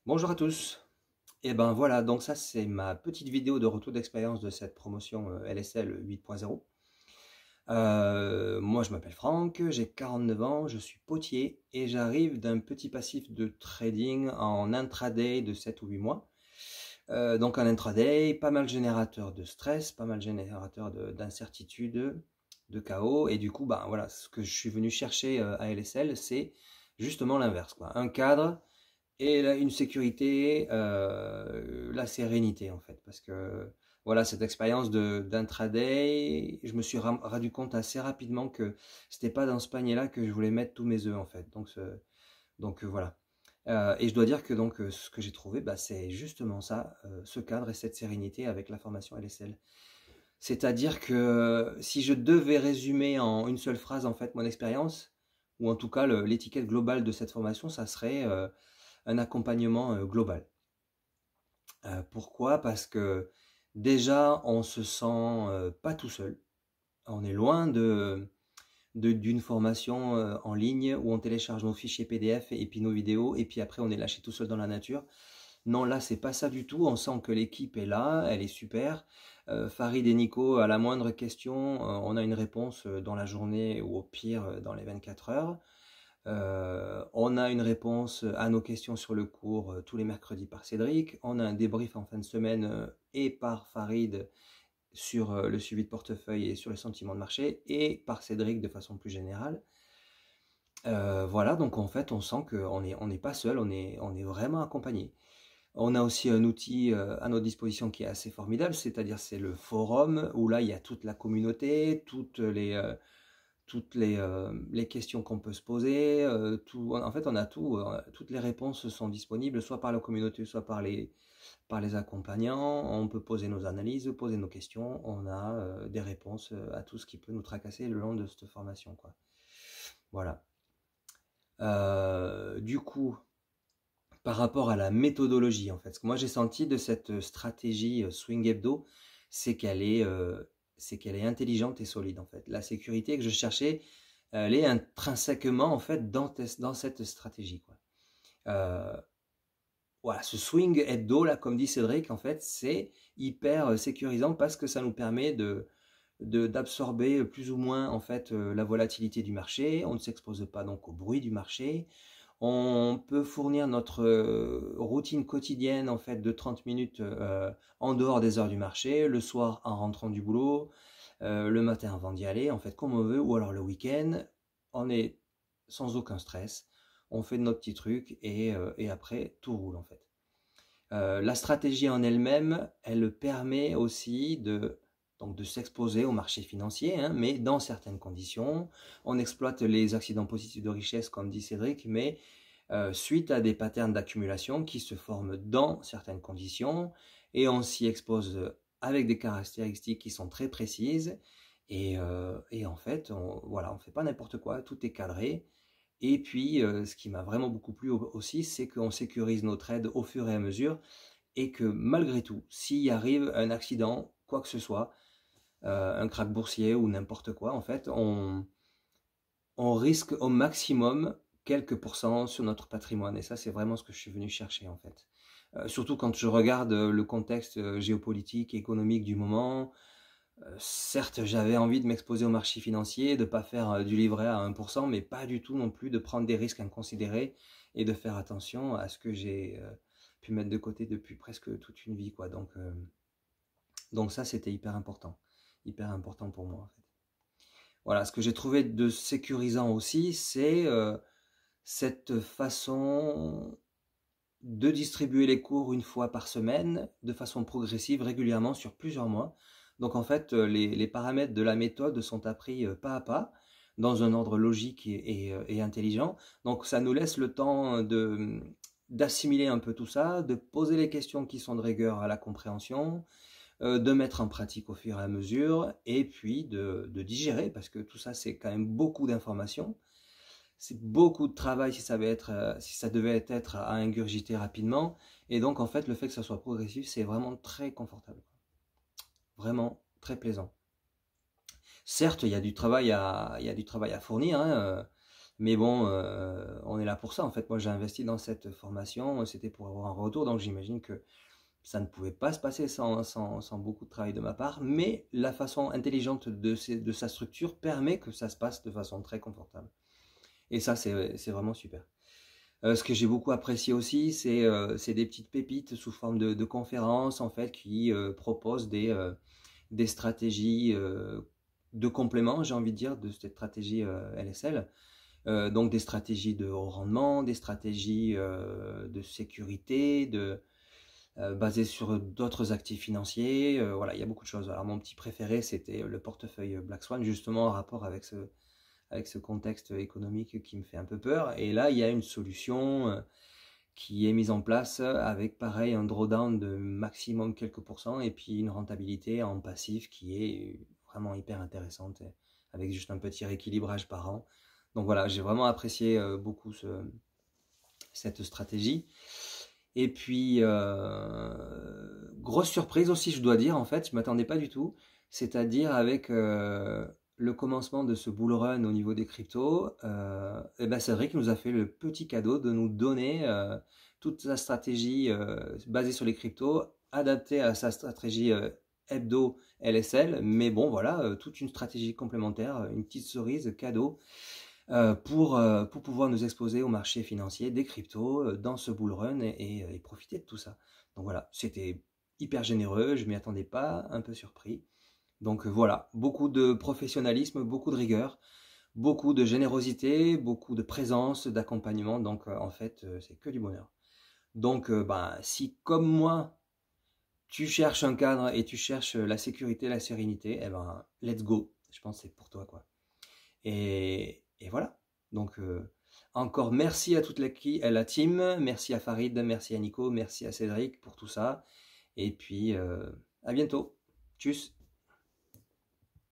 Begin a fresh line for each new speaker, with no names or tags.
Bonjour à tous. Et ben voilà, donc ça c'est ma petite vidéo de retour d'expérience de cette promotion LSL 8.0. Moi je m'appelle Franck, j'ai 49 ans, je suis potier et j'arrive d'un petit passif de trading en intraday de 7 ou 8 mois. Donc en intraday, pas mal générateur de stress, pas mal générateur d'incertitude, de chaos. Et du coup, ben voilà, ce que je suis venu chercher à LSL, c'est justement l'inverse, quoi. Un cadre et là, une sécurité, la sérénité en fait, parce que voilà, cette expérience d'intraday, je me suis rendu compte assez rapidement que c'était pas dans ce panier-là que je voulais mettre tous mes œufs en fait. Donc voilà. Et je dois dire que donc ce que j'ai trouvé, bah, c'est justement ça, ce cadre et cette sérénité avec la formation LSL. C'est-à-dire que si je devais résumer en une seule phrase en fait mon expérience, ou en tout cas l'étiquette globale de cette formation, ça serait un accompagnement global. Pourquoi? Parce que déjà, on se sent pas tout seul. On est loin d'une formation en ligne où on télécharge nos fichiers PDF et puis nos vidéos et puis après on est lâché tout seul dans la nature. Non, là, c'est pas ça du tout. On sent que l'équipe est là, elle est super. Farid et Nico, à la moindre question, on a une réponse dans la journée ou au pire dans les 24 heures. On a une réponse à nos questions sur le cours tous les mercredis par Cédric. On a un débrief en fin de semaine et par Farid sur le suivi de portefeuille et sur les sentiments de marché et par Cédric de façon plus générale. Voilà, donc en fait, on sent qu'on n'est pas seul, on est vraiment accompagné. On a aussi un outil à notre disposition qui est assez formidable, c'est-à-dire c'est le forum où là il y a toute la communauté, toutes les questions qu'on peut se poser, en fait on a tout, toutes les réponses sont disponibles soit par la communauté, soit par les accompagnants, on peut poser nos analyses, poser nos questions, on a des réponses à tout ce qui peut nous tracasser le long de cette formation, quoi. Voilà. Du coup, par rapport à la méthodologie, en fait, ce que moi j'ai senti de cette stratégie Swing Hebdo, c'est qu'elle est intelligente et solide, en fait. La sécurité que je cherchais, elle est intrinsèquement en fait dans cette stratégie, quoi. Euh, voilà, ce swing hebdo là, comme dit Cédric, en fait, c'est hyper sécurisant parce que ça nous permet d'absorber plus ou moins en fait la volatilité du marché. On ne s'expose pas donc au bruit du marché. On peut fournir notre routine quotidienne en fait de 30 minutes en dehors des heures du marché, le soir en rentrant du boulot, le matin avant d'y aller, en fait comme on veut, ou alors le week-end. On est sans aucun stress, on fait nos petits trucs et après tout roule en fait. La stratégie en elle-même, elle permet aussi donc de s'exposer au marché financier, hein, mais dans certaines conditions. On exploite les accidents positifs de richesse, comme dit Cédric, mais suite à des patterns d'accumulation qui se forment dans certaines conditions, et on s'y expose avec des caractéristiques qui sont très précises, et en fait, voilà, on ne fait pas n'importe quoi, tout est cadré. Et puis, ce qui m'a vraiment beaucoup plu aussi, c'est qu'on sécurise nos trades au fur et à mesure, et que malgré tout, s'il arrive un accident, quoi que ce soit, un krach boursier ou n'importe quoi, en fait, on risque au maximum quelques pourcents sur notre patrimoine. Et ça, c'est vraiment ce que je suis venu chercher, en fait. Surtout quand je regarde le contexte géopolitique et économique du moment. Certes, j'avais envie de m'exposer au marché financier, de ne pas faire du livret à 1%, mais pas du tout non plus de prendre des risques inconsidérés et de faire attention à ce que j'ai pu mettre de côté depuis presque toute une vie, quoi. Donc ça, c'était hyper important pour moi, en fait. Voilà, ce que j'ai trouvé de sécurisant aussi, c'est cette façon de distribuer les cours une fois par semaine, de façon progressive, régulièrement, sur plusieurs mois. Donc en fait, les paramètres de la méthode sont appris pas à pas, dans un ordre logique et intelligent. Donc ça nous laisse le temps d'assimiler un peu tout ça, de poser les questions qui sont de rigueur à la compréhension, de mettre en pratique au fur et à mesure, et puis de digérer, parce que tout ça, c'est quand même beaucoup d'informations. C'est beaucoup de travail si ça devait être à ingurgiter rapidement. Et donc, en fait, le fait que ça soit progressif, c'est vraiment très confortable. Vraiment très plaisant. Certes, il y a du travail à fournir, hein, Mais bon, on est là pour ça. En fait, moi, j'ai investi dans cette formation, c'était pour avoir un retour. Donc, j'imagine que ça ne pouvait pas se passer sans beaucoup de travail de ma part. Mais la façon intelligente de sa structure permet que ça se passe de façon très confortable. Et ça, c'est vraiment super. Ce que j'ai beaucoup apprécié aussi, c'est des petites pépites sous forme de conférences, en fait, qui proposent des stratégies de complément, j'ai envie de dire, de cette stratégie LSL. Donc des stratégies de haut rendement, des stratégies de sécurité, basées sur d'autres actifs financiers. Voilà, il y a beaucoup de choses. Alors mon petit préféré, c'était le portefeuille Black Swan, justement en rapport avec ce contexte économique qui me fait un peu peur. Et là, il y a une solution qui est mise en place avec pareil un drawdown de maximum quelques pourcents et puis une rentabilité en passif qui est vraiment hyper intéressante avec juste un petit rééquilibrage par an. Donc voilà, j'ai vraiment apprécié beaucoup cette stratégie. Et puis, grosse surprise aussi, je dois dire, en fait, je ne m'attendais pas du tout. C'est-à-dire avec le commencement de ce bull run au niveau des cryptos, et ben Cédric nous a fait le petit cadeau de nous donner toute sa stratégie basée sur les cryptos, adaptée à sa stratégie hebdo LSL. Mais bon, voilà, toute une stratégie complémentaire, une petite cerise cadeau pour pouvoir nous exposer au marché financier des cryptos dans ce bull run et profiter de tout ça. Donc voilà, c'était hyper généreux, je ne m'y attendais pas, un peu surpris. Donc voilà, beaucoup de professionnalisme, beaucoup de rigueur, beaucoup de générosité, beaucoup de présence, d'accompagnement. Donc en fait, c'est que du bonheur. Donc bah, si comme moi, tu cherches un cadre et tu cherches la sécurité, la sérénité, eh ben let's go. Je pense que c'est pour toi quoi. Et voilà. Donc, encore merci à toute la team, merci à Farid, merci à Nico, merci à Cédric pour tout ça. Et puis, à bientôt. Tchuss.